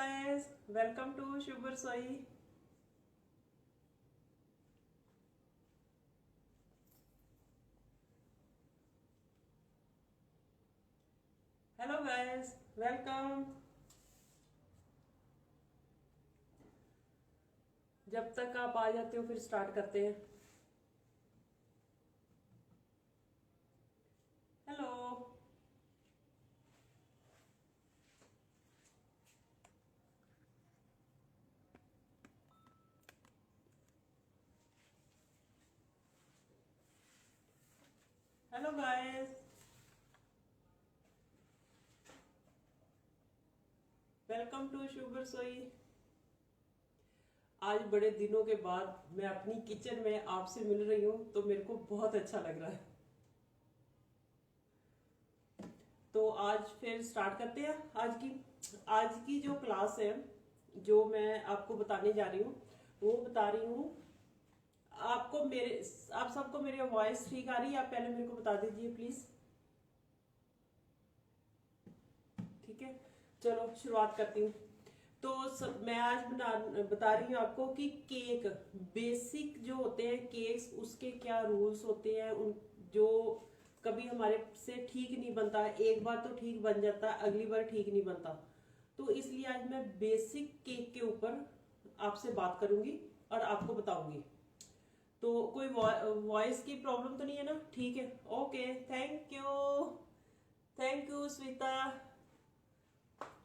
guys, welcome to Shubh Rasoi. Hello guys, welcome. जब तक आप आ जाते हो फिर स्टार्ट करते हैं. Hello. Hello guys, welcome to Shubh Rasoi. आज बड़े दिनों के बाद मैं अपनी किचन में आपसे मिल रही हूँ तो मेरे को बहुत अच्छा लग रहा है. तो आज फिर स्टार्ट करते हैं. आज की जो क्लास है, जो मैं आपको बताने जा रही हूँ, वो बता रही हूँ आपको. आप सबको मेरी वॉइस ठीक आ रही है? आप पहले मेरे को बता दीजिए प्लीज. ठीक है, चलो शुरुआत करती हूँ. तो मैं आज बता रही हूँ आपको कि केक बेसिक जो होते हैं केक्स, उसके क्या रूल्स होते हैं. उन जो कभी हमारे से ठीक नहीं बनता, एक बार तो ठीक बन जाता है, अगली बार ठीक नहीं बनता. तो इसलिए आज मैं बेसिक केक के ऊपर आपसे बात करूंगी और आपको बताऊंगी. तो कोई वॉइस की प्रॉब्लम तो नहीं है ना? ठीक है, okay. Thank you Shweta,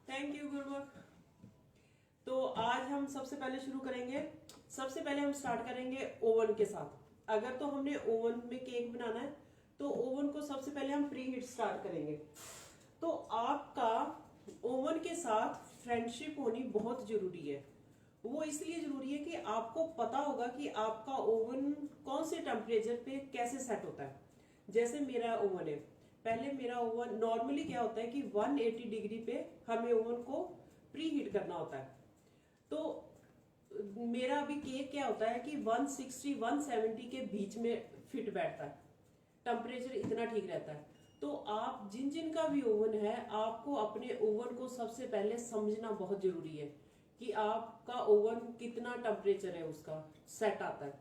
thank you Gurmukh. तो आज हम सबसे पहले शुरू करेंगे. सबसे पहले हम स्टार्ट करेंगे ओवन के साथ. अगर तो हमने ओवन में केक बनाना है तो ओवन को सबसे पहले हम प्री हीट स्टार्ट करेंगे. तो आपका ओवन के साथ फ्रेंडशिप होनी बहुत जरूरी है. वो इसलिए जरूरी है कि आपको पता होगा कि आपका ओवन कौन से टेम्परेचर पे कैसे सेट होता है. जैसे मेरा ओवन है, पहले मेरा ओवन नॉर्मली क्या होता है कि 180 डिग्री पे हमें ओवन को प्री हीट करना होता है. तो मेरा अभी केक क्या होता है कि 160 170 के बीच में फिट बैठता है. टेम्परेचर इतना ठीक रहता है. तो आप जिन जिन का भी ओवन है, आपको अपने ओवन को सबसे पहले समझना बहुत जरूरी है कि आपका ओवन कितना टेम्परेचर है उसका सेट आता है.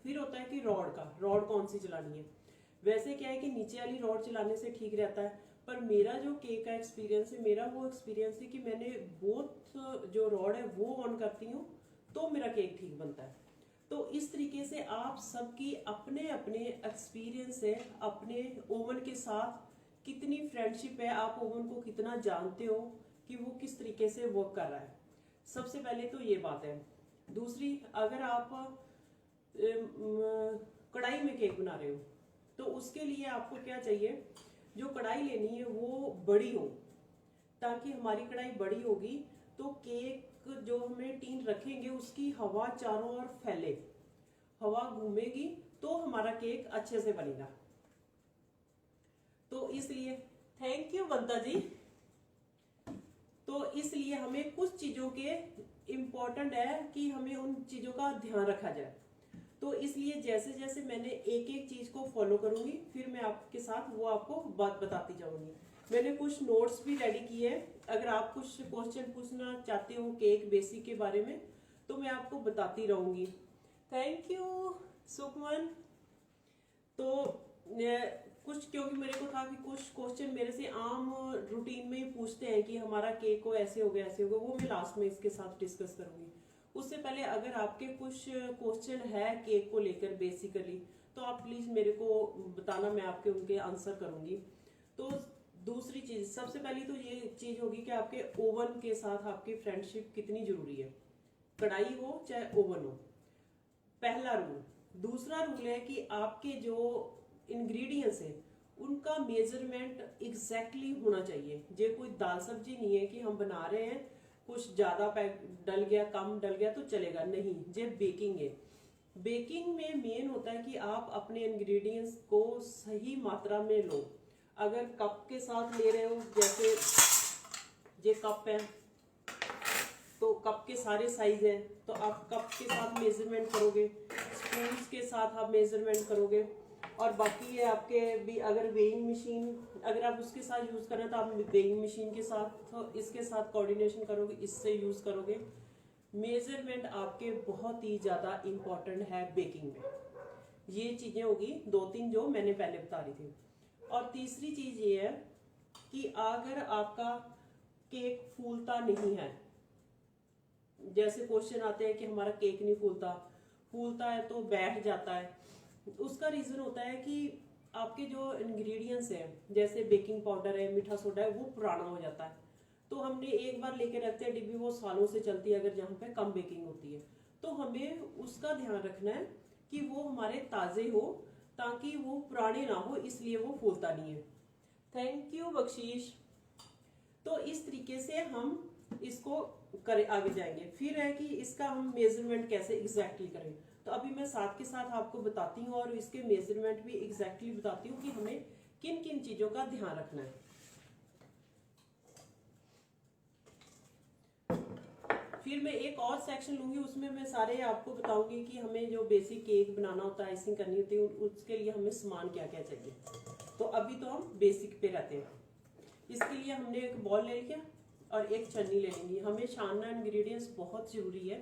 फिर होता है कि रॉड कौन सी चलानी है. वैसे क्या है कि नीचे वाली रॉड चलाने से ठीक रहता है, पर मेरा जो केक का एक्सपीरियंस है, मेरा वो एक्सपीरियंस है कि मैंने बोथ जो रॉड है वो ऑन करती हूँ तो मेरा केक ठीक बनता है. तो इस तरीके से आप सबकी अपने अपने एक्सपीरियंस है, अपने ओवन के साथ कितनी फ्रेंडशिप है, आप ओवन को कितना जानते हो कि वो किस तरीके से वर्क कर रहा है. सबसे पहले तो ये बात है. दूसरी, अगर आप कढ़ाई में केक बना रहे हो तो उसके लिए आपको क्या चाहिए, जो कढ़ाई लेनी है वो बड़ी हो, ताकि हमारी कढ़ाई बड़ी होगी तो केक जो हमें टीन रखेंगे उसकी हवा चारों ओर फैले, हवा घूमेगी तो हमारा केक अच्छे से बनेगा. तो इसलिए थैंक यू बंता जी. तो इसलिए हमें कुछ चीजों के इम्पोर्टेंट है कि हमें उन चीजों का ध्यान रखा जाए. तो इसलिए जैसे जैसे मैंने एक एक चीज को फॉलो करूंगी, फिर मैं आपके साथ वो आपको बात बताती जाऊंगी. मैंने कुछ नोट्स भी रेडी किए हैं. अगर आप कुछ क्वेश्चन पूछना चाहते हो केक बेसिक के बारे में तो मैं आपको बताती रहूंगी. Thank you Sukhman. तो कुछ, क्योंकि मेरे को था कि कुछ क्वेश्चन मेरे से आम रूटीन में ही पूछते हैं कि हमारा केक को ऐसे हो गया ऐसे हो गया, वो मैं लास्ट में इसके साथ डिस्कस करूंगी. उससे पहले अगर आपके कुछ क्वेश्चन है केक को लेकर बेसिकली, तो आप प्लीज मेरे को बताना, मैं आपके उनके आंसर करूंगी. तो दूसरी चीज, सबसे पहली तो ये चीज होगी कि आपके ओवन के साथ आपकी फ्रेंडशिप कितनी जरूरी है, कढ़ाई हो चाहे ओवन हो. पहला रूल. दूसरा रूल है कि आपके जो इंग्रेडिएंट्स है उनका मेजरमेंट एग्जैक्टली होना चाहिए. ये कोई दाल सब्जी नहीं है कि हम बना रहे हैं, कुछ ज्यादा डल गया कम डल गया तो चलेगा, नहीं. ये बेकिंग है. बेकिंग में मेन होता है कि आप अपने इंग्रेडिएंट्स को सही मात्रा में लो. अगर कप के साथ ले रहे हो, जैसे ये कप है तो कप के सारे साइज हैं, तो आप कप के साथ मेजरमेंट करोगे, स्पून के साथ आप मेजरमेंट करोगे, और बाकी ये आपके भी अगर वेइंग मशीन अगर आप उसके साथ यूज करें तो आप वेइंग मशीन के साथ तो इसके साथ कोऑर्डिनेशन करोगे, इससे यूज करोगे। मेजरमेंट आपके बहुत ही ज्यादा इंपॉर्टेंट है बेकिंग में। ये चीजें होगी 2-3 जो मैंने पहले बता रही थी। और तीसरी चीज ये है कि अगर आपका केक फूलता नहीं है, जैसे क्वेश्चन आते हैं कि हमारा केक नहीं फूलता है तो बैठ जाता है, उसका रीजन होता है कि आपके जो इंग्रेडिएंट्स हैं जैसे बेकिंग पाउडर है, मीठा सोडा है, वो पुराना हो जाता है। तो हमने एक बार लेके रखते हैं डिब्बी, वो सालों से चलती है अगर जहाँ पे कम बेकिंग होती है। तो हमें उसका ध्यान रखना है कि वो हमारे ताजे हो ताकि वो पुराने ना हो, इसलिए वो फूलता नहीं है। Thank you Bakhshish. तो इस तरीके से हम इसको करें आगे जाएंगे। फिर है कि इसका हम मेजरमेंट कैसे एग्जैक्टली करें, तो अभी मैं साथ के साथ आपको बताती हूँ और इसके मेजरमेंट भी एग्जैक्टली बताती हूँ कि हमें किन किन चीजों का ध्यान रखना है। फिर मैं एक और सेक्शन लूंगी, उसमें मैं सारे आपको बताऊंगी कि हमें जो बेसिक केक बनाना होता है, आइसिंग करनी होती है, उसके लिए हमें सामान क्या क्या चाहिए। तो अभी तो हम बेसिक पे रहते हैं। इसके लिए हमने एक बॉल ले लिया और एक छन्नी ले लेंगी। हमें छानना इंग्रेडिएंट्स बहुत जरूरी है,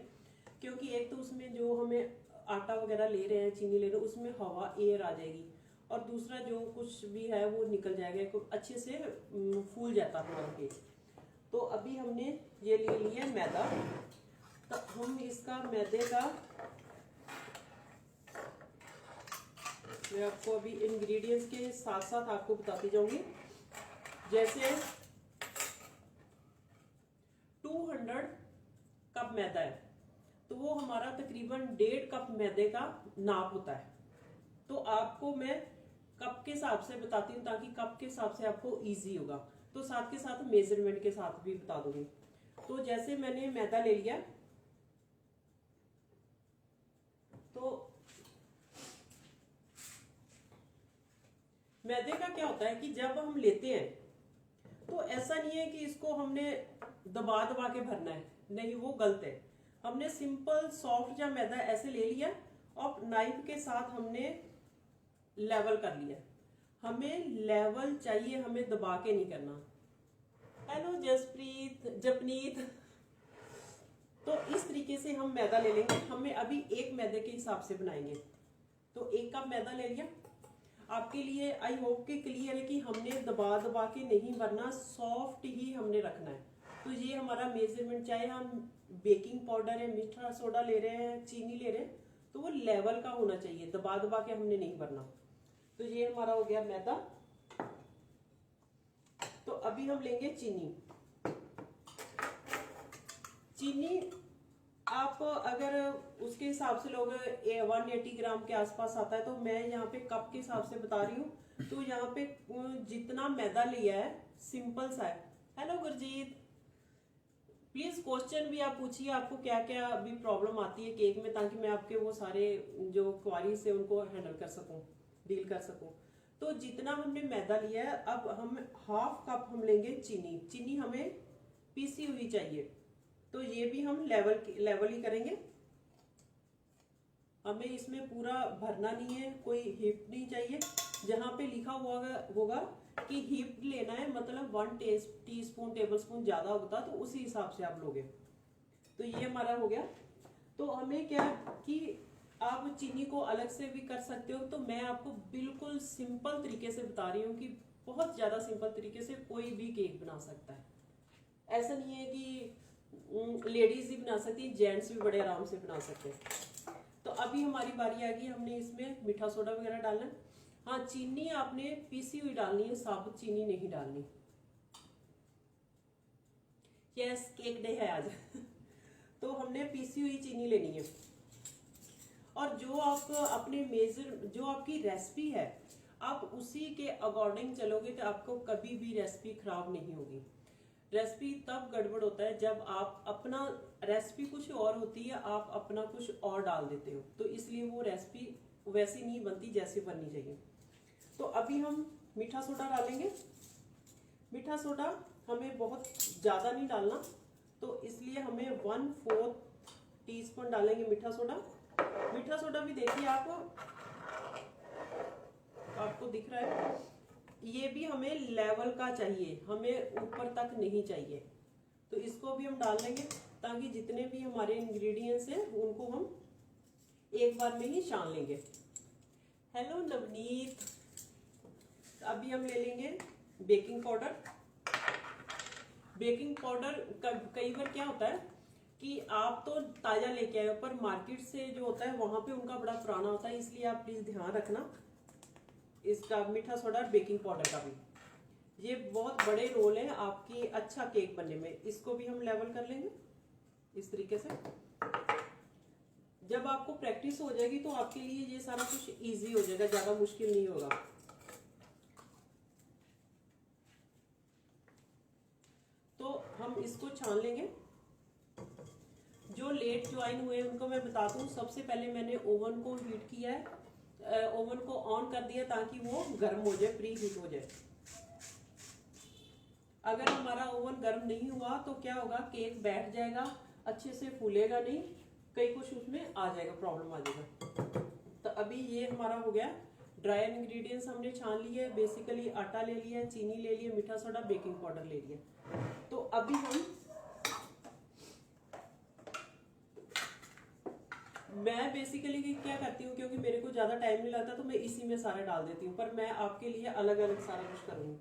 क्योंकि एक तो उसमें जो हमें आटा वगैरह ले रहे हैं, चीनी ले रहे हैं, उसमें हवा एयर आ जाएगी, और दूसरा जो कुछ भी है वो निकल जाएगा, अच्छे से फूल जाता है हमारा केक। तो अभी हमने ये ले लिया मैदा, तो हम इसका मैदे का मैं आपको अभी इंग्रेडिएंट्स के साथ साथ आपको बताती जाऊंगी। जैसे 200 कप मैदा है तो वो हमारा तकरीबन 1.5 कप मैदे का नाप होता है। तो आपको मैं कप के हिसाब से बताती हूँ ताकि कप के हिसाब से आपको इजी होगा, तो साथ के साथ मेजरमेंट के साथ भी बता दूंगी। तो जैसे मैंने मैदा ले लिया, तो मैदे का क्या होता है कि जब हम लेते हैं तो ऐसा नहीं है कि इसको हमने दबा दबा के भरना है, नहीं, वो गलत है। हमने सिंपल सॉफ्ट या मैदा ऐसे ले लिया और नाइफ के साथ हमने लेवल कर लिया। हमें लेवल चाहिए, हमें दबा के नहीं करना। हेलो जपनीत। तो इस तरीके से हम मैदा ले लेंगे। हमें अभी एक मैदे के हिसाब से बनाएंगे, तो 1 कप मैदा ले लिया। आपके लिए आई होप कि क्लियर है कि हमने दबा दबा के नहीं भरना, सॉफ्ट ही हमने रखना है। तो ये हमारा मेजरमेंट, चाहे हम बेकिंग पाउडर है, मीठा सोडा ले रहे हैं, चीनी ले रहे हैं, तो वो लेवल का होना चाहिए, दबा दबा के हमने नहीं भरना। तो ये हमारा हो गया मैदा। तो अभी हम लेंगे चीनी। आप अगर उसके हिसाब से लोग 180 ग्राम के आसपास आता है, तो मैं यहाँ पे कप के हिसाब से बता रही हूँ। तो यहाँ पे जितना मैदा लिया है सिंपल सा है। हेलो गुरजीत, प्लीज क्वेश्चन भी आप पूछिए, आपको क्या क्या अभी प्रॉब्लम आती है केक में, ताकि मैं आपके वो सारे जो क्वारीज है उनको हैंडल कर सकूं, डील कर सकूं। तो जितना हमने मैदा लिया है, अब हम 1/2 कप हम लेंगे चीनी। चीनी हमें पीसी हुई चाहिए, तो ये भी हम लेवल ही करेंगे। हमें इसमें पूरा भरना नहीं है, कोई हिप नहीं चाहिए। जहां पे लिखा हुआ होगा कि हिप लेना है, मतलब 1 टीस्पून टेबलस्पून ज्यादा होता तो उसी हिसाब से आप लोगे। तो ये हमारा हो गया। तो हमें क्या कि आप चीनी को अलग से भी कर सकते हो, तो मैं आपको बिल्कुल सिंपल तरीके से बता रही हूँ कि बहुत ज्यादा सिंपल तरीके से कोई भी केक बना सकता है। ऐसा नहीं है कि लेडीज ही बना सकती है, जेंट्स भी बड़े आराम से बना सकते हैं। तो अभी हमारी बारी आ गई, हमने इसमें मीठा सोडा वगैरह डालना है। हाँ, चीनी आपने पीसी हुई डालनी है, साबुत चीनी नहीं डालनी। यस, केक डे है आज। तो हमने पीसी हुई चीनी लेनी है। और जो आप अपने जो आपकी रेसिपी है, आप उसी के अकॉर्डिंग चलोगे तो आपको कभी भी रेसिपी खराब नहीं होगी। रेसिपी तब गड़बड़ होता है जब आप अपना, रेसिपी कुछ और होती है, आप अपना कुछ और डाल देते हो, तो इसलिए वो रेसिपी वैसी नहीं बनती जैसी बननी चाहिए। तो अभी हम मीठा सोडा डालेंगे। मीठा सोडा हमें बहुत ज़्यादा नहीं डालना, तो इसलिए हमें 1/4 टीस्पून डालेंगे मीठा सोडा। मीठा सोडा भी देखिए आप आपको दिख रहा है, ये भी हमें लेवल का चाहिए, हमें ऊपर तक नहीं चाहिए। तो इसको भी हम डाल लेंगे ताकि जितने भी हमारे इंग्रेडिएंट्स हैं उनको हम एक बार में ही छान लेंगे। हेलो नवनीत। अभी हम ले लेंगे बेकिंग पाउडर। बेकिंग पाउडर कई बार क्या होता है कि आप तो ताजा लेके आए हो, पर मार्केट से जो होता है वहां पे उनका बड़ा पुराना होता है, इसलिए आप प्लीज ध्यान रखना इसका, मीठा सोडा और बेकिंग पाउडर का भी। ये बहुत बड़े रोल है आपकी अच्छा केक बनने में। इसको भी हम लेवल कर लेंगे इस तरीके से। जब आपको प्रैक्टिस हो जाएगी तो आपके लिए ये सारा कुछ इजी हो जाएगा, ज्यादा मुश्किल नहीं होगा। तो हम इसको छान लेंगे। जो लेट ज्वाइन हुए उनको मैं बताता हूँ, सबसे पहले मैंने ओवन को हीट किया है, ओवन को ऑन कर दिया ताकि वो गर्म हो जाए, प्री हीट हो जाए। अगर हमारा ओवन गर्म नहीं हुआ तो क्या होगा, केक बैठ जाएगा, अच्छे से फूलेगा नहीं, कई कुछ उसमें आ जाएगा, प्रॉब्लम आ जाएगा। तो अभी ये हमारा हो गया। ड्राई इंग्रेडिएंट्स हमने छान लिए, बेसिकली आटा ले लिया, चीनी ले लिया, मीठा सोडा, बेकिंग पाउडर ले लिया। तो अभी मैं बेसिकली क्या करती हूँ, क्योंकि मेरे को ज्यादा टाइम नहीं लगता तो मैं इसी में सारा डाल देती हूँ, पर मैं आपके लिए अलग अलग सारा कुछ करूंगी।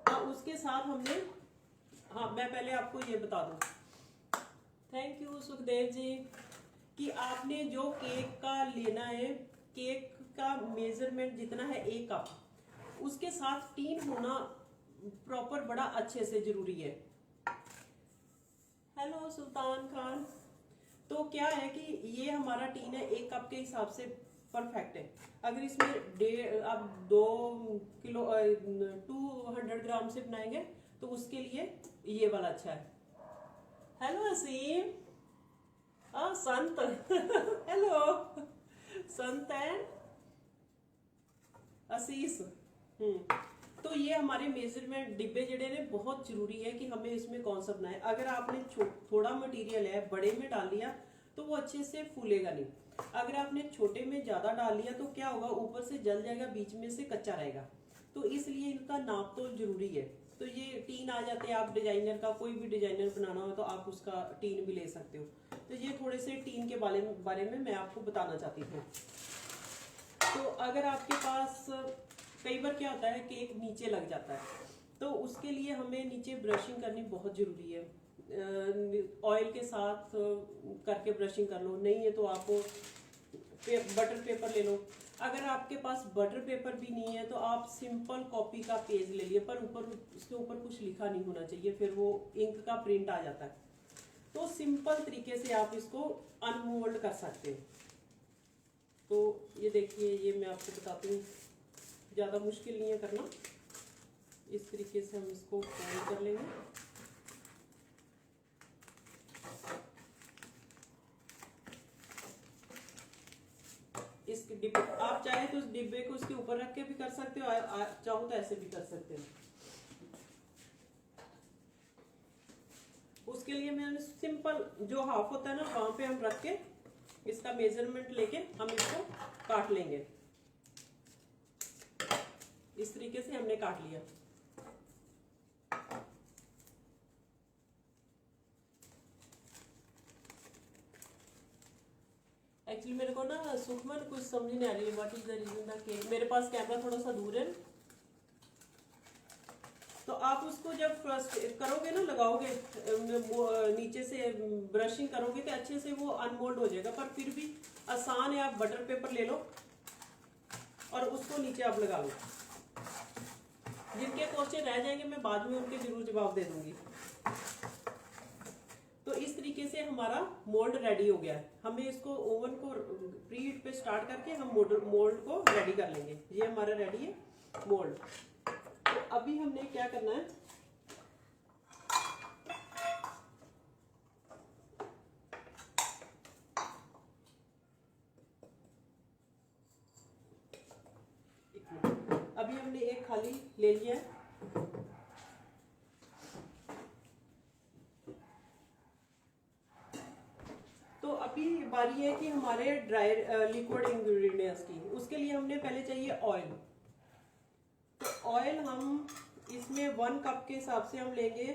तो उसके साथ हमने, हाँ मैं पहले आपको ये बता दूं, थैंक यू सुखदेव जी, कि आपने जो केक का लेना है, केक का मेजरमेंट जितना है 1 कप, उसके साथ टीन होना प्रॉपर बड़ा अच्छे से जरूरी है। हेलो सुल्तान खान। तो क्या है कि ये हमारा टीन है 1 कप के हिसाब से परफेक्ट है। अगर इसमें आप 2 किलो 200 ग्राम से बनाएंगे तो उसके लिए ये वाला अच्छा है। Hello Asim, Sant hello Sant and आशीष। तो ये हमारे मेजरमेंट डिब्बे जड़े ने बहुत जरूरी है कि हमें इसमें कौन सा बनाए। अगर आपने थोड़ा मटेरियल है बड़े में डाल लिया तो वो अच्छे से फूलेगा नहीं। अगर आपने छोटे में ज्यादा डाल लिया तो क्या होगा, ऊपर से जल जाएगा, बीच में से कच्चा रहेगा। तो इसलिए इनका नाप तो जरूरी है। तो ये टीन आ जाते हैं, आप डिजाइनर का कोई भी डिजाइनर बनाना हो तो आप उसका टीन भी ले सकते हो। तो ये थोड़े से टीन के बारे में मैं आपको बताना चाहती हूँ। तो अगर आपके पास, कई बार क्या होता है केक नीचे लग जाता है, तो उसके लिए हमें नीचे ब्रशिंग करनी बहुत जरूरी है। ऑयल के साथ करके ब्रशिंग कर लो, नहीं है तो आप बटर पेपर ले लो। अगर आपके पास बटर पेपर भी नहीं है तो आप सिंपल कॉपी का पेज ले लिए, पर ऊपर उसके ऊपर कुछ लिखा नहीं होना चाहिए, फिर वो इंक का प्रिंट आ जाता है। तो सिंपल तरीके से आप इसको अनमोल्ड कर सकते हो। तो ये देखिए, ये मैं आपको बताती हूँ, ज़्यादा मुश्किल नहीं है करना। इस तरीके से हम इसको फोल्ड कर लेंगे। इस डिब्बे, आप चाहे तो इस डिब्बे को इसके ऊपर रख के भी कर सकते हो, चाहो तो ऐसे भी कर सकते हो। उसके लिए मैं सिंपल जो हाफ होता है ना, वहां पे हम रख के इसका मेजरमेंट लेके हम इसको काट लेंगे। इस तरीके से हमने काट लिया। एक्चुअली मेरे को ना सुखमन कुछ समझ नहीं आ रही है, what is the reason the cake. मेरे पास कैमरा थोड़ा सा दूर है, तो आप उसको जब फर्स्ट करोगे ना, लगाओगे नीचे से ब्रशिंग करोगे तो अच्छे से वो अनमोल्ड हो जाएगा। पर फिर भी आसान है, आप बटर पेपर ले लो और उसको नीचे आप लगा लो। जिनके क्वेश्चन रह जाएंगे मैं बाद में उनके जरूर जवाब दे दूंगी। तो इस तरीके से हमारा मोल्ड रेडी हो गया है। हमें इसको ओवन को प्री हीट पे स्टार्ट करके हम मोल्ड को रेडी कर लेंगे। ये हमारा रेडी है मोल्ड। तो अभी हमने क्या करना है, अभी हमने एक खाली ले लिया है। तो अभी बारी है कि हमारे ड्राई लिक्विड इंग्रेडिएंट्स की। उसके लिए हमने पहले चाहिए ऑयल। ऑयल हम इसमें 1 कप के हिसाब से हम लेंगे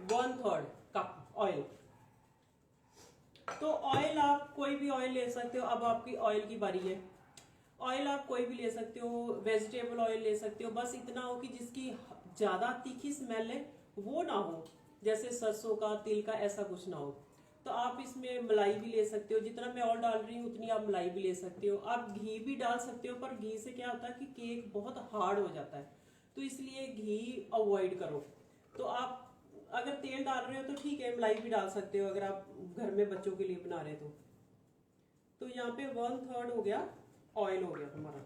1/3 कप ऑयल। तो ऑयल आप कोई भी ऑयल ले सकते हो। अब आपकी ऑयल की बारी है। ऑयल आप कोई भी ले सकते हो, वेजिटेबल ऑयल ले सकते हो, बस इतना हो कि जिसकी ज्यादा तीखी स्मेल है वो ना हो, जैसे सरसों का, तिल का, ऐसा कुछ ना हो। तो आप इसमें मलाई भी ले सकते हो, जितना मैं ऑयल डाल रही हूँ उतनी आप मलाई भी ले सकते हो। आप घी भी डाल सकते हो, पर घी से क्या होता है कि केक बहुत हार्ड हो जाता है, तो इसलिए घी अवॉइड करो। तो आप अगर तेल डाल रहे हो तो ठीक है, मलाई भी डाल सकते हो अगर आप घर में बच्चों के लिए बना रहे हो तो यहाँ पे 1/3 हो गया, ऑयल हो गया हमारा।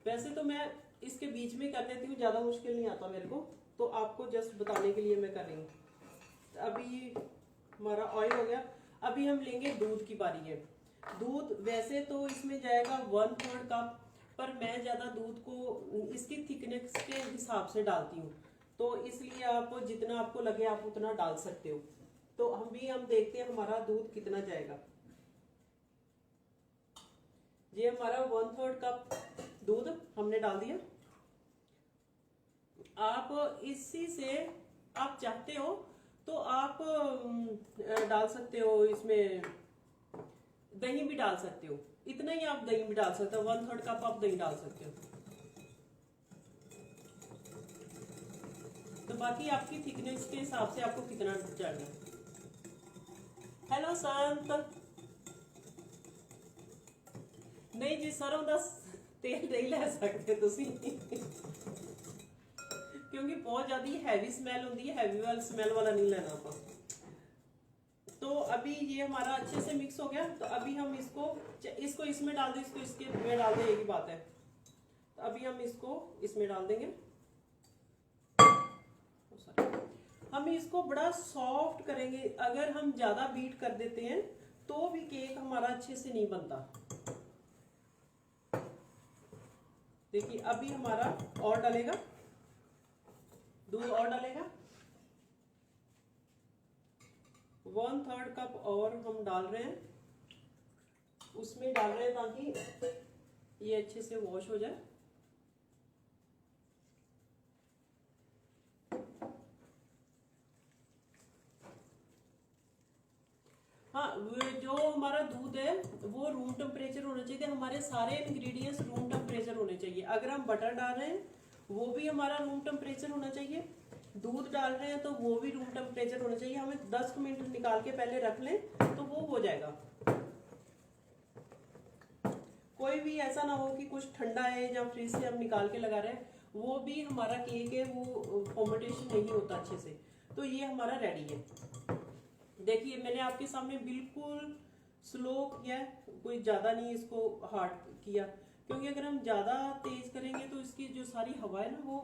वैसे तो मैं इसके बीच में कर देती हूँ, ज्यादा मुश्किल नहीं आता मेरे को, तो आपको जस्ट बताने के लिए मैं कर रही हूँ। अभी हमारा ऑयल हो गया। अभी हम लेंगे दूध की बारी है। दूध वैसे तो इसमें जाएगा 1/3 कप, पर मैं ज्यादा दूध को इसकी थिकनेस के हिसाब से डालती हूँ, तो इसलिए आप जितना आपको लगे आप उतना डाल सकते हो। तो हम देखते हैं हमारा दूध कितना जाएगा। ये हमारा 1/3 कप दूध हमने डाल दिया। आप इसी से आप चाहते हो तो आप डाल सकते हो, इसमें दही भी डाल सकते हो, इतना ही आप दही भी डाल सकते हो, 1/3 कप आप दही डाल सकते हो। तो बाकी आपकी थिकनेस के हिसाब से आपको कितना चाहिए। हेलो संत, नहीं जी सरों का तेल नहीं ले सकते तुसी क्योंकि बहुत ज्यादा हैवी स्मेल होती है, हैवी वाला स्मेल वाला नहीं लेना आप। तो अभी ये हमारा अच्छे से मिक्स हो गया। तो अभी हम इसको इसमें डाल दें, इसको इसके में डाल दें, एक ही बात है। तो अभी हम इसको इसमें डाल देंगे। हम इसको बड़ा सॉफ्ट करेंगे। अगर हम ज्यादा बीट कर देते हैं तो भी केक हमारा अच्छे से नहीं बनता। देखिए अभी हमारा और डालेगा, दूध और डालेगा, 1/3 कप और हम डाल रहे हैं, उसमें डाल रहे हैं ताकि ये अच्छे से वॉश हो जाए। हाँ, जो हमारा दूध है वो रूम टेम्परेचर होना चाहिए। हमारे सारे इंग्रेडिएंट्स रूम टेम्परेचर होने चाहिए। अगर हम बटर डाल रहे हैं वो भी हमारा रूम टेम्परेचर होना चाहिए, दूध डाल रहे हैं तो वो भी रूम टेम्परेचर होना चाहिए। हमें 10 मिनट निकाल के पहले रख लें तो वो हो जाएगा। कोई भी ऐसा ना हो कि कुछ ठंडा है या फ्रिज से हम निकाल के लगा रहे हैं, वो भी हमारा केक है वो फॉर्मेटेशन नहीं होता अच्छे से। तो ये हमारा रेडी है। देखिए मैंने आपके सामने बिल्कुल स्लो किया, कोई ज्यादा नहीं इसको हार्ड किया, क्योंकि अगर हम ज्यादा तेज करेंगे तो इसकी जो सारी हवा है ना वो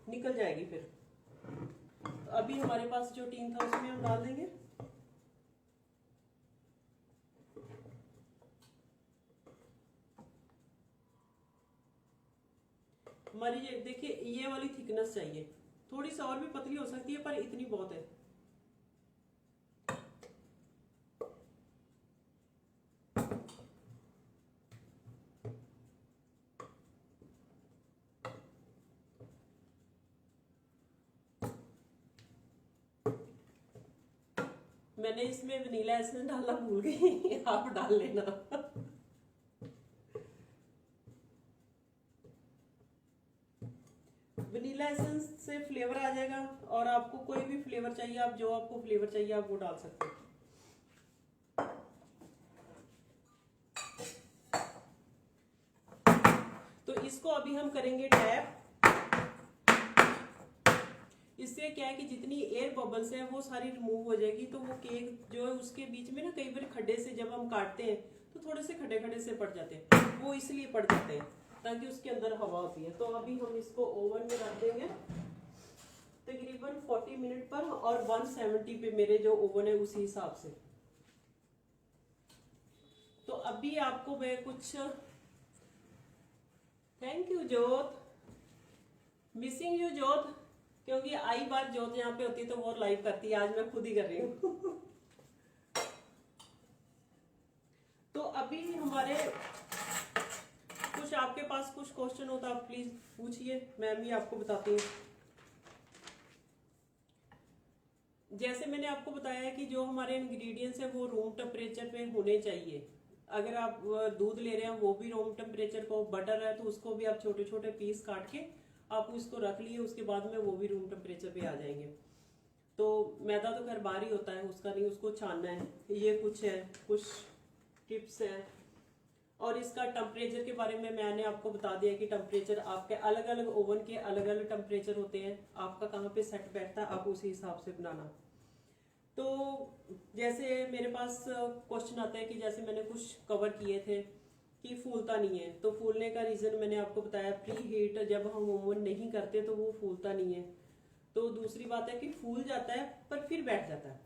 निकल जाएगी फिर। तो अभी हमारे पास जो टीन था उसमें हम डाल देंगे। हमारी ये देखिए ये वाली थिकनेस चाहिए, थोड़ी सी और भी पतली हो सकती है पर इतनी बहुत है। मैंने इसमें वनीला एसेंस डालना भूल गई आप डाल लेना वनीला एसेंस से फ्लेवर आ जाएगा, और आपको कोई भी फ्लेवर चाहिए, आप जो आपको फ्लेवर चाहिए आप वो डाल सकते हो। तो इसको अभी हम करेंगे टैप। इससे क्या है कि जितनी एयर बबल्स है वो सारी रिमूव हो जाएगी। तो वो केक जो है उसके बीच में ना कई बार खड्डे से जब हम काटते हैं तो थोड़े से खड्डे खड्डे से पड़ जाते हैं, वो इसलिए पड़ जाते हैं ताकि उसके अंदर हवा होती है। तो अभी हम इसको ओवन में रख देंगे तकरीबन 40 मिनट पर, और 170 पे मेरे जो ओवन है उसी हिसाब से। तो अभी आपको मैं कुछ, थैंक यू जोत, मिसिंग यू जोत, क्योंकि आई बार जोत यहाँ पे होती है तो वो लाइव करती है, आज मैं खुद ही कर रही हूँ तो अभी हमारे आप प्लीज पूछिए, मैं भी आपको बताती हूँ। जैसे मैंने आपको बताया है कि जो हमारे इंग्रेडिएंट्स है वो रूम टेम्परेचर पे होने चाहिए। अगर आप दूध ले रहे हैं वो भी रूम टेम्परेचर को, बटर है तो उसको भी आप छोटे छोटे पीस काट के आप उसको रख लिए, उसके बाद में वो भी रूम टेम्परेचर पे आ जाएंगे। तो मैदा तो खैर बाहर ही होता है, उसका नहीं, उसको छानना है। ये कुछ है, कुछ टिप्स है। और इसका टेम्परेचर के बारे में मैंने आपको बता दिया कि टेम्परेचर आपके अलग अलग ओवन के अलग अलग टेम्परेचर होते हैं, आपका कहाँ पे सेट बैठता है आप उसी हिसाब से बनाना। तो जैसे मेरे पास क्वेश्चन आता है कि जैसे मैंने कुछ कवर किए थे कि फूलता नहीं है, तो फूलने का रीजन मैंने आपको बताया, प्री हीट जब हम ओवन नहीं करते तो वो फूलता नहीं है। तो दूसरी बात है कि फूल जाता है पर फिर बैठ जाता है।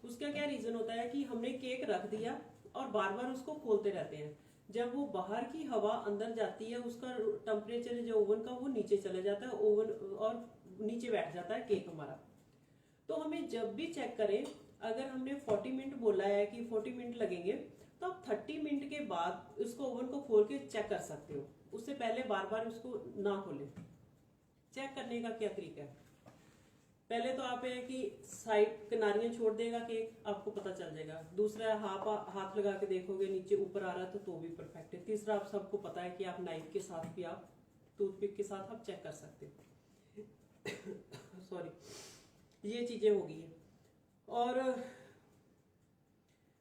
उसका क्या रीजन होता है कि हमने केक रख दिया और बार बार उसको खोलते रहते हैं। जब वो बाहर की हवा अंदर जाती है, उसका टेम्परेचर जो ओवन का वो नीचे चले जाता है, ओवन और नीचे बैठ जाता है केक हमारा। तो हमें जब भी चेक करें, अगर हमने 40 मिनट बोला है कि 40 मिनट लगेंगे, तो आप 30 मिनट के बाद उसको ओवन को खोल के चेक कर सकते हो। उससे पहले बार बार उसको ना खोलें। चेक करने का क्या तरीका है, पहले तो आप है कि साइड किनारियां छोड़ देगा केक, आपको पता चल जाएगा। दूसरा हाथ लगा के देखोगे नीचे ऊपर आ रहा है तो भी परफेक्ट है। तीसरा आप सबको पता है कि आप नाइफ के साथ भी, आप टूथपिक के साथ आप चेक कर सकते हो। सॉरी, ये चीजें होगी है। और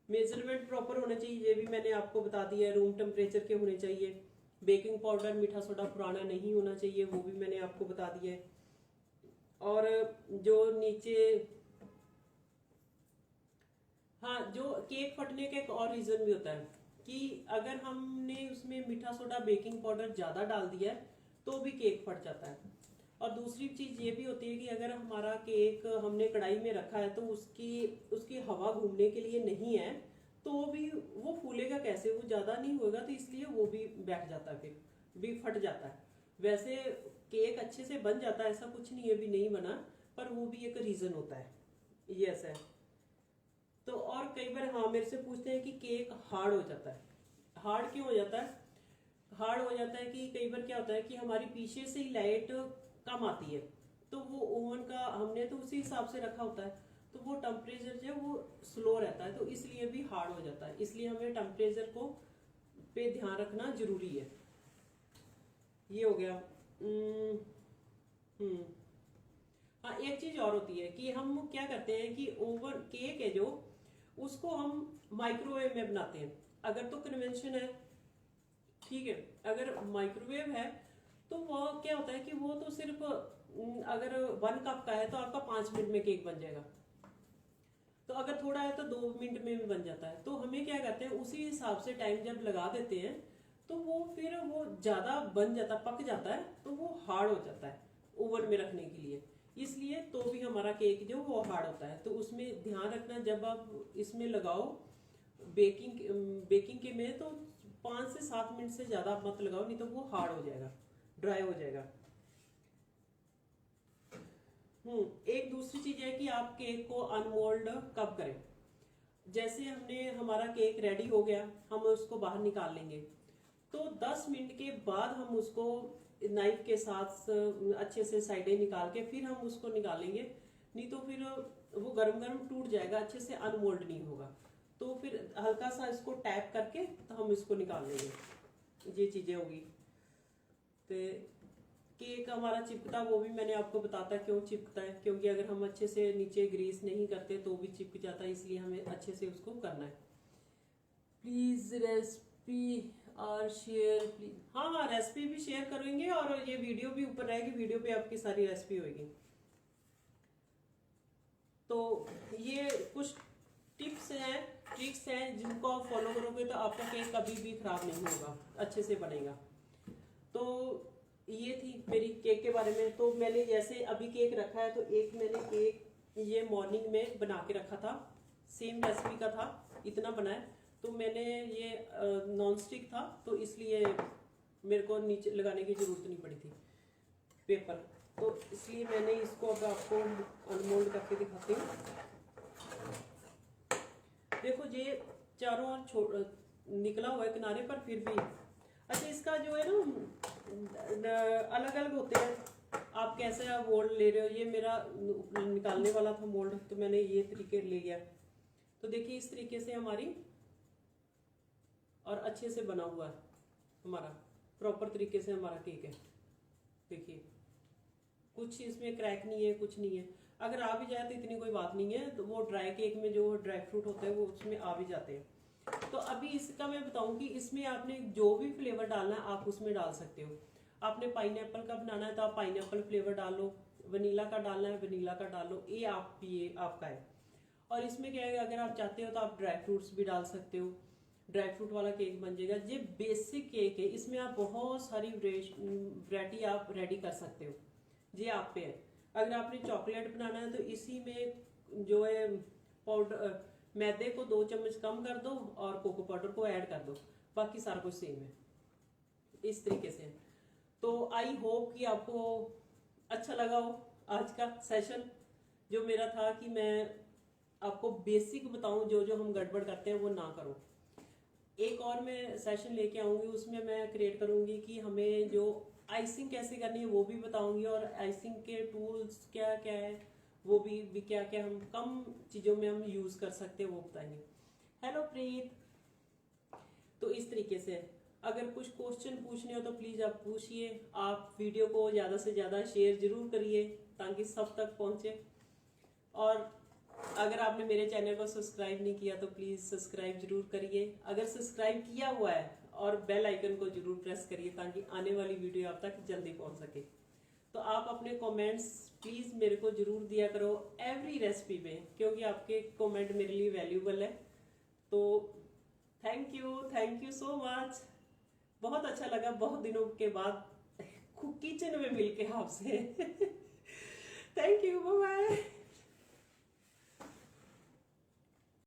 मेजरमेंट प्रॉपर होना चाहिए, ये भी मैंने आपको बता दिया है। रूम टेम्परेचर के होने चाहिए। बेकिंग पाउडर, मीठा सोडा पुराना नहीं होना चाहिए, वो भी मैंने आपको बता दिया है। और जो नीचे, हाँ, जो केक फटने का एक और रीजन भी होता है कि अगर हमने उसमें मीठा सोडा, बेकिंग पाउडर ज्यादा डाल दिया है तो भी केक फट जाता है। और दूसरी चीज ये भी होती है कि अगर हमारा केक हमने कढ़ाई में रखा है तो उसकी उसकी हवा घूमने के लिए नहीं है, तो भी वो फूलेगा कैसे, वो ज्यादा नहीं होगा, तो इसलिए वो भी बैठ जाता है, फिर भी फट जाता है। वैसे केक अच्छे से बन जाता है, ऐसा कुछ नहीं है भी नहीं बना, पर वो भी एक रीजन होता है, ये ऐसा है। तो और कई बार हाँ मेरे से पूछते हैं कि केक हार्ड हो जाता है। हार्ड क्यों हो जाता है? हार्ड हो जाता है कि कई बार क्या होता है कि हमारी पीछे से ही लाइट कम आती है, तो वो ओवन का हमने तो उसी हिसाब से रखा होता है, तो वो टेम्परेचर जो है वो स्लो रहता है, तो इसलिए भी हार्ड हो जाता है। इसलिए हमें टेम्परेचर को पे ध्यान रखना जरूरी है। ये हो गया। हाँ, एक चीज और होती है कि हम क्या करते हैं कि ओवन केक है जो, उसको हम माइक्रोवेव में बनाते हैं। अगर तो कन्वेंशन है, ठीक है, अगर माइक्रोवेव है तो वो क्या होता है कि वो तो सिर्फ अगर 1 कप का है तो आपका 5 मिनट में केक बन जाएगा। तो अगर थोड़ा है तो 2 मिनट में भी बन जाता है। तो हमें क्या करते हैं, उसी हिसाब से टाइम जब लगा देते हैं तो वो फिर वो ज्यादा बन जाता, पक जाता है, तो वो हार्ड हो जाता है ओवन में रखने के लिए। इसलिए तो भी हमारा केक जो वो हार्ड होता है। तो उसमें ध्यान रखना, जब आप इसमें लगाओ बेकिंग के में, तो 5 से 7 मिनट से ज्यादा मत लगाओ, नहीं तो वो हार्ड हो जाएगा, ड्राई हो जाएगा। एक दूसरी चीज है कि आप केक को अनमोल्ड कब करें। जैसे हमने हमारा केक रेडी हो गया, हम उसको बाहर निकाल लेंगे, तो 10 मिनट के बाद हम उसको नाइफ के साथ अच्छे से साइडें निकाल के फिर हम उसको निकालेंगे, नहीं तो फिर वो गरम गरम टूट जाएगा, अच्छे से अनमोल्ड नहीं होगा। तो फिर हल्का सा इसको टैप करके तो हम इसको निकाल लेंगे। ये चीजें होगी। तो केक हमारा चिपकता, वो भी मैंने आपको बताता क्यों चिपकता है, क्योंकि अगर हम अच्छे से नीचे ग्रीस नहीं करते तो भी चिपक जाता है, इसलिए हमें अच्छे से उसको करना है। प्लीज रेसिपी और शेयर प्लीज। हाँ, रेसिपी भी शेयर करेंगे और ये वीडियो भी ऊपर रहेगी, वीडियो पे आपकी सारी रेसिपी होगी। तो ये कुछ टिप्स हैं, ट्रिक्स हैं, जिनको आप फॉलो करोगे तो आपका केक कभी भी खराब नहीं होगा, अच्छे से बनेगा। तो ये थी मेरी केक के बारे में। तो मैंने जैसे अभी केक रखा है, तो एक मैंने केक ये मॉर्निंग में बना के रखा था, सेम रेसिपी का था, इतना बना है। तो मैंने ये नॉन स्टिक था, तो इसलिए मेरे को नीचे लगाने की जरूरत नहीं पड़ी थी पेपर, तो इसलिए मैंने इसको अब आपको अनमोल्ड करके दिखाती हूँ। देखो ये चारों ओर निकला हुआ है किनारे पर, फिर भी अच्छा इसका जो है ना अलग अलग होते हैं, आप कैसे मोल्ड ले रहे हो। ये मेरा निकालने वाला था मोल्ड, तो मैंने ये तरीके ले लिया। तो देखिए इस तरीके से हमारी और अच्छे से बना हुआ है, हमारा प्रॉपर तरीके से हमारा केक है। देखिए कुछ इसमें क्रैक नहीं है, कुछ नहीं है। अगर आ भी जाए तो इतनी कोई बात नहीं है, तो वो ड्राई केक में जो ड्राई फ्रूट होते हैं वो उसमें आ भी जाते हैं। तो अभी इसका मैं बताऊं कि इसमें आपने जो भी फ्लेवर डालना है आप उसमें डाल सकते हो। आपने पाइनएप्पल का बनाना है तो आप पाइनएप्पल फ्लेवर डालो, वनीला का डालना है वनीला का डालो, ये आपका है। और इसमें क्या है, अगर आप चाहते हो तो आप ड्राई फ्रूट्स भी डाल सकते हो, ड्राई फ्रूट वाला केक बन जाएगा। ये बेसिक केक है, इसमें आप बहुत सारी वैरायटी आप रेडी कर सकते हो, ये आप पे है। अगर आपने चॉकलेट बनाना है तो इसी में जो है पाउडर मैदे को 2 चम्मच कम कर दो और कोको पाउडर को ऐड कर दो, बाकी सारा कुछ सेम है, इस तरीके से। तो आई होप कि आपको अच्छा लगा हो आज का सेशन जो मेरा था, कि मैं आपको बेसिक बताऊं, जो जो हम गड़बड़ करते हैं वो ना करो। एक और मैं सेशन लेके आऊंगी, उसमें मैं क्रिएट करूंगी कि हमें जो आइसिंग कैसे करनी है वो भी बताऊंगी, और आइसिंग के टूल्स क्या क्या है वो भी क्या क्या हम कम चीजों में हम यूज कर सकते हैं वो बताएंगे। हेलो प्रीत। तो इस तरीके से अगर कुछ क्वेश्चन पूछने हो तो प्लीज आप पूछिए। आप वीडियो को ज्यादा से ज्यादा शेयर जरूर करिए ताकि सब तक पहुंचे। और अगर आपने मेरे चैनल को सब्सक्राइब नहीं किया तो प्लीज सब्सक्राइब जरूर करिए। अगर सब्सक्राइब किया हुआ है और बेल आइकन को जरूर प्रेस करिए ताकि आने वाली वीडियो आप तक जल्दी पहुंच सके। तो आप अपने कमेंट्स प्लीज मेरे को जरूर दिया करो एवरी रेसिपी में, क्योंकि आपके कमेंट मेरे लिए वैल्यूबल है। तो थैंक यू सो मच। बहुत अच्छा लगा बहुत दिनों के बाद किचन में मिलके आपसे